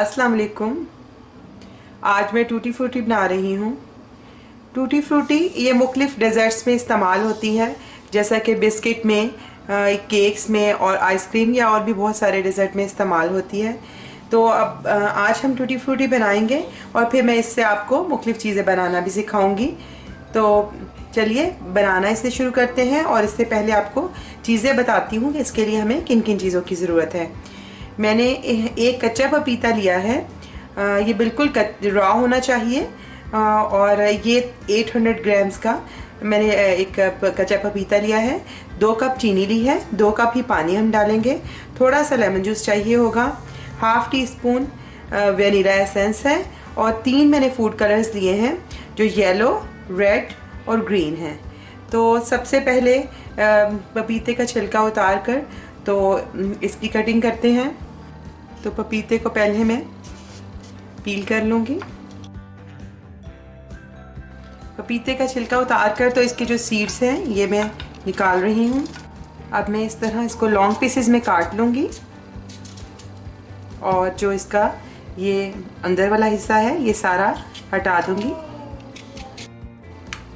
अस्सलाम वालेकुम। आज मैं टूटी फ्रूटी बना रही हूँ। टूटी फ्रूटी ये मुख्तलिफ़ डेज़र्ट्स में इस्तेमाल होती है, जैसा कि बिस्किट में, केक्स में और आइसक्रीम या और भी बहुत सारे डेज़र्ट में इस्तेमाल होती है। तो अब आज हम टूटी फ्रूटी बनाएंगे और फिर मैं इससे आपको मुख्तलिफ़ चीज़ें बनाना भी सिखाऊंगी। तो चलिए बनाना इसे शुरू करते हैं। और इससे पहले आपको चीज़ें बताती हूँ कि इसके लिए हमें किन किन चीज़ों की ज़रूरत है। मैंने एक कच्चा पपीता लिया है। ये बिल्कुल रॉ होना चाहिए। और ये 800 ग्राम्स का मैंने एक कच्चा पपीता लिया है। 2 कप चीनी ली है, 2 कप ही पानी हम डालेंगे। थोड़ा सा लेमन जूस चाहिए होगा। Half tea spoon vanilla essence है। और 3 मैंने फूड कलर्स लिए हैं जो येलो, रेड और ग्रीन हैं। तो सबसे पहले पपीते का छिलका उतार कर तो इसकी कटिंग करते हैं। तो पपीते को पहले मैं पील कर लूँगी। पपीते का छिलका उतार कर तो इसके जो सीड्स हैं ये मैं निकाल रही हूँ। अब मैं इस तरह इसको लॉन्ग पीसेस में काट लूँगी और जो इसका ये अंदर वाला हिस्सा है ये सारा हटा दूँगी।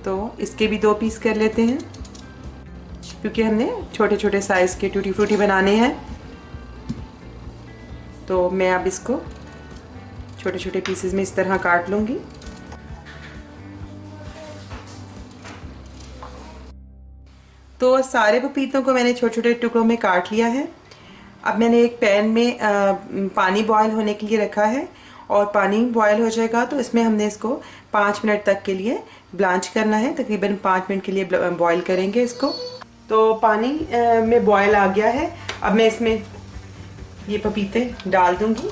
तो इसके भी 2 पीस कर लेते हैं, क्योंकि हमने छोटे छोटे साइज़ के टूटी फ्रूटी बनाने हैं। तो मैं अब इसको छोटे छोटे पीसेस में इस तरह काट लूँगी। तो सारे पपीतों को मैंने छोटे छोटे टुकड़ों में काट लिया है। अब मैंने एक पैन में पानी बॉयल होने के लिए रखा है और पानी बॉयल हो जाएगा तो इसमें हमने इसको 5 मिनट तक के लिए ब्लांच करना है। तकरीबन 5 मिनट के लिए बॉयल करेंगे इसको। तो पानी में बॉयल आ गया है। अब मैं इसमें ये पपीते डाल दूंगी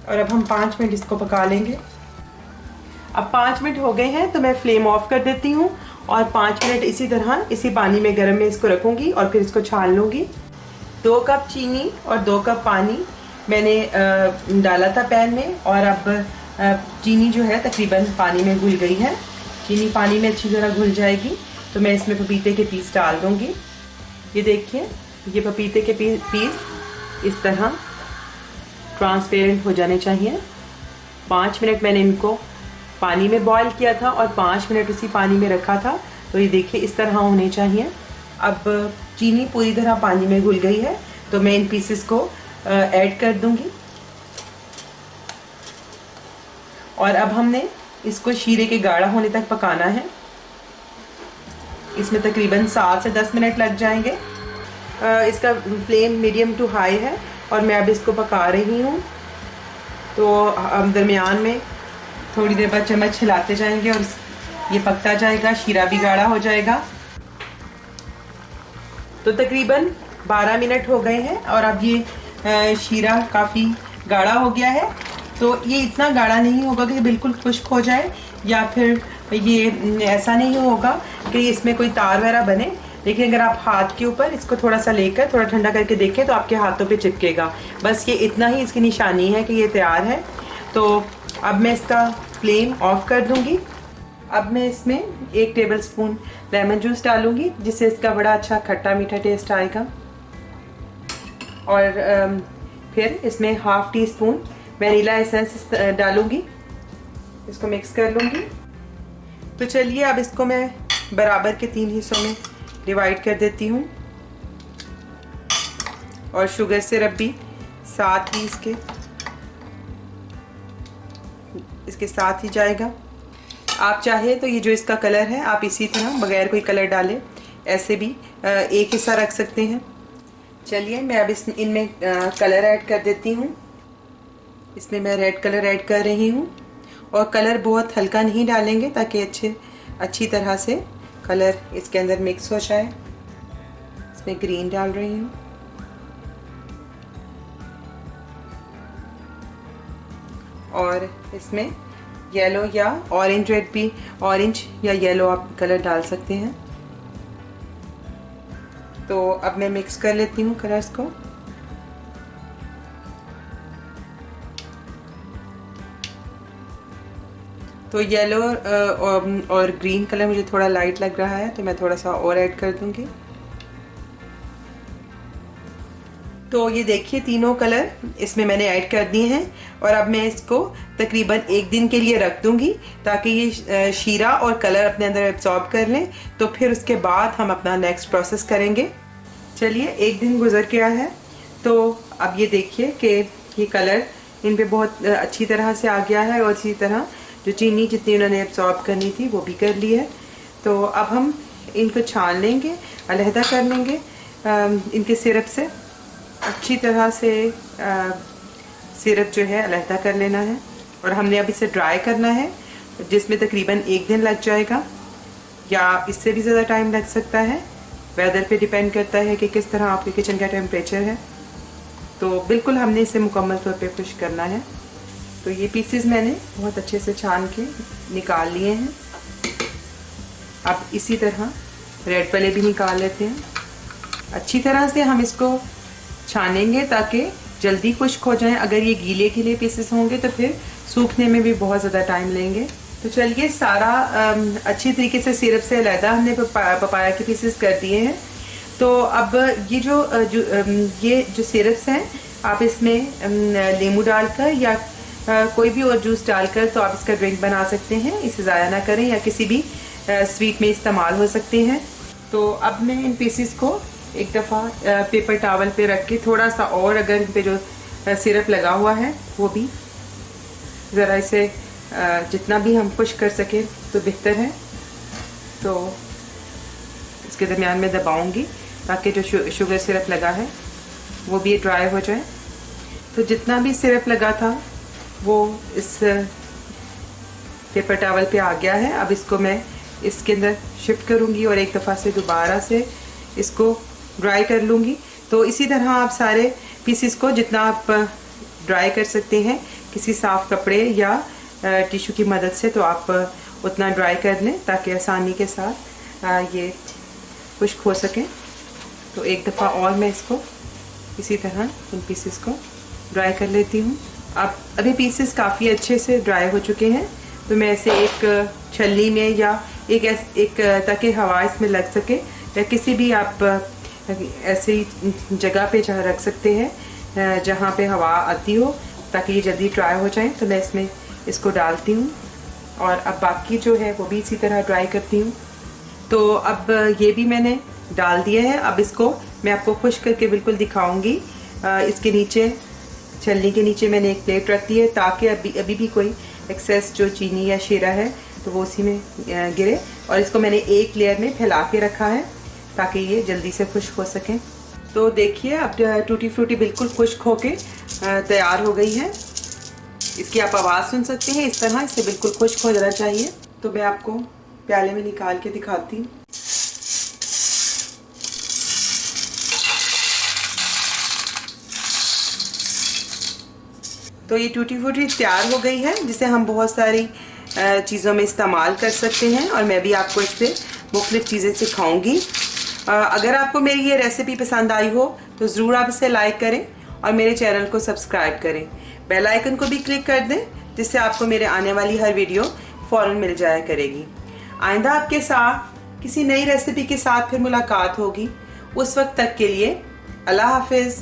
और अब हम 5 मिनट इसको पका लेंगे। अब 5 मिनट हो गए हैं तो मैं फ्लेम ऑफ कर देती हूँ और 5 मिनट इसी तरह इसी पानी में गर्म में इसको रखूँगी और फिर इसको छान लूँगी। 2 कप चीनी और 2 कप पानी मैंने डाला था पैन में और अब चीनी जो है तकरीबन पानी में घुल गई है। चीनी पानी में अच्छी तरह घुल जाएगी तो मैं इसमें पपीते के पीस डाल दूँगी। ये देखिए, ये पपीते के पीस इस तरह ट्रांसपेरेंट हो जाने चाहिए। 5 मिनट मैंने इनको पानी में बॉईल किया था और 5 मिनट उसी पानी में रखा था। तो ये देखिए इस तरह होने चाहिए। अब चीनी पूरी तरह पानी में घुल गई है तो मैं इन पीसेस को ऐड कर दूंगी। और अब हमने इसको शीरे के गाढ़ा होने तक पकाना है। इसमें तकरीबन 7 से 10 मिनट लग जाएंगे। इसका फ्लेम मीडियम टू हाई है और मैं अब इसको पका रही हूँ। तो दरमियान में थोड़ी देर बाद चम्मच हिलाते जाएंगे और ये पकता जाएगा, शीरा भी गाढ़ा हो जाएगा। तो तकरीबन 12 मिनट हो गए हैं और अब ये शीरा काफ़ी गाढ़ा हो गया है। तो ये इतना गाढ़ा नहीं होगा कि बिल्कुल खुश्क हो जाए, या फिर ये ऐसा नहीं होगा कि इसमें कोई तार वगैरह बने। लेकिन अगर आप हाथ के ऊपर इसको थोड़ा सा लेकर थोड़ा ठंडा करके देखें तो आपके हाथों पे चिपकेगा। बस ये इतना ही इसकी निशानी है कि ये तैयार है। तो अब मैं इसका फ्लेम ऑफ कर दूंगी। अब मैं इसमें 1 टेबलस्पून लेमन जूस डालूंगी जिससे इसका बड़ा अच्छा खट्टा मीठा टेस्ट आएगा। और फिर इसमें half tea spoon vanilla essence डालूंगी। इसको मिक्स कर लूँगी। तो चलिए अब इसको मैं बराबर के 3 हिस्सों में डिवाइड कर देती हूँ और शुगर सिरप भी साथ ही इसके साथ ही जाएगा। आप चाहे तो ये जो इसका कलर है आप इसी तरह बगैर कोई कलर डाले ऐसे भी एक हिस्सा रख सकते हैं। चलिए मैं अब इनमें कलर ऐड कर देती हूँ। इसमें मैं रेड कलर ऐड कर रही हूँ और कलर बहुत हल्का नहीं डालेंगे ताकि अच्छी तरह से कलर इसके अंदर मिक्स हो जाए। इसमें ग्रीन डाल रही हूँ और इसमें येलो या ऑरेंज, रेड भी ऑरेंज या येलो आप कलर डाल सकते हैं। तो अब मैं मिक्स कर लेती हूँ कलर्स को। तो येलो और ग्रीन कलर मुझे थोड़ा लाइट लग रहा है तो मैं थोड़ा सा और ऐड कर दूंगी। तो ये देखिए तीनों कलर इसमें मैंने ऐड कर दिए हैं और अब मैं इसको तकरीबन 1 दिन के लिए रख दूंगी ताकि ये शीरा और कलर अपने अंदर एब्जॉर्ब कर लें। तो फिर उसके बाद हम अपना नेक्स्ट प्रोसेस करेंगे। चलिए 1 दिन गुजर गया है, तो अब ये देखिए कि ये कलर इन पे बहुत अच्छी तरह से आ गया है और इसी तरह जो चीनी जितनी उन्होंने एब्जॉर्ब करनी थी वो भी कर ली है। तो अब हम इनको छान लेंगे, अलहदा कर लेंगे इनके सिरप से। अच्छी तरह से सिरप जो है अलहदा कर लेना है और हमने अब इसे ड्राई करना है, जिसमें तकरीबन 1 दिन लग जाएगा या इससे भी ज़्यादा टाइम लग सकता है। वेदर पे डिपेंड करता है कि किस तरह आपके किचन का टेम्परेचर है। तो बिल्कुल हमने इसे मुकम्मल तौर पे खुश करना है। तो ये पीसेस मैंने बहुत अच्छे से छान के निकाल लिए हैं। अब इसी तरह रेड वाले भी निकाल लेते हैं। अच्छी तरह से हम इसको छानेंगे ताकि जल्दी खुश्क हो जाएं। अगर ये गीले गीले पीसेस होंगे तो फिर सूखने में भी बहुत ज़्यादा टाइम लेंगे। तो चलिए सारा अच्छी तरीके से सिरप से अलहदा हमने पपाया के पीसेस कर दिए हैं। तो अब ये जो सिरप्स हैं आप इसमें नींबू डालकर या कोई भी और जूस डालकर तो आप इसका ड्रिंक बना सकते हैं। इसे ज़ाया ना करें या किसी भी स्वीट में इस्तेमाल हो सकते हैं। तो अब मैं इन पीसेस को एक दफ़ा पेपर टॉवल पे रख के थोड़ा सा और अगर इन पे जो सिरप लगा हुआ है वो भी ज़रा इसे जितना भी हम खुश कर सकें तो बेहतर है। तो इसके दरमियान में दबाऊंगी ताकि जो शुगर सिरप लगा है वो भी ड्राई हो जाए। तो जितना भी सिरप लगा था वो इस पेपर टॉवल पे आ गया है। अब इसको मैं इसके अंदर शिफ्ट करूंगी और एक दफ़ा से दोबारा से इसको ड्राई कर लूँगी। तो इसी तरह आप सारे पीसेस को जितना आप ड्राई कर सकते हैं किसी साफ़ कपड़े या टिश्यू की मदद से, तो आप उतना ड्राई कर लें ताकि आसानी के साथ ये खुश्क हो सकें। तो एक दफ़ा और मैं इसको इसी तरह इन पीसेस को ड्राई कर लेती हूँ। अब अभी पीसेस काफ़ी अच्छे से ड्राई हो चुके हैं, तो मैं ऐसे एक छलनी में या एक ताकि हवा इसमें लग सके या किसी भी आप ऐसी जगह पे जहाँ रख सकते हैं जहाँ पे हवा आती हो ताकि ये जल्दी ड्राई हो जाए। तो मैं इसमें इसको डालती हूँ और अब बाकी जो है वो भी इसी तरह ड्राई करती हूँ। तो अब ये भी मैंने डाल दिया है। अब इसको मैं आपको खुश्क करके बिल्कुल दिखाऊंगी। इसके नीचे छलनी के नीचे मैंने एक प्लेट रख दी है ताकि अभी भी कोई एक्सेस जो चीनी या शीरा है तो वो उसी में गिरे। और इसको मैंने एक लेयर में फैला के रखा है ताकि ये जल्दी से खुश्क हो सके। तो देखिए अब टूटी फ्रूटी बिल्कुल खुश्क होके तैयार हो गई है। इसकी आप आवाज़ सुन सकते हैं, इस तरह इससे बिल्कुल खुश्क हो जाना चाहिए। तो मैं आपको प्याले में निकाल के दिखाती हूँ। तो ये टूटी फ्रूटी तैयार हो गई है जिसे हम बहुत सारी चीज़ों में इस्तेमाल कर सकते हैं और मैं भी आपको इससे मुख्तलिफ चीज़ें सिखाऊंगी। अगर आपको मेरी ये रेसिपी पसंद आई हो तो ज़रूर आप इसे लाइक करें और मेरे चैनल को सब्सक्राइब करें। बेल आइकन को भी क्लिक कर दें जिससे आपको मेरे आने वाली हर वीडियो फ़ौरन मिल जाया करेगी। आइंदा आपके साथ किसी नई रेसिपी के साथ फिर मुलाकात होगी। उस वक्त तक के लिए अल्लाह हाफिज़।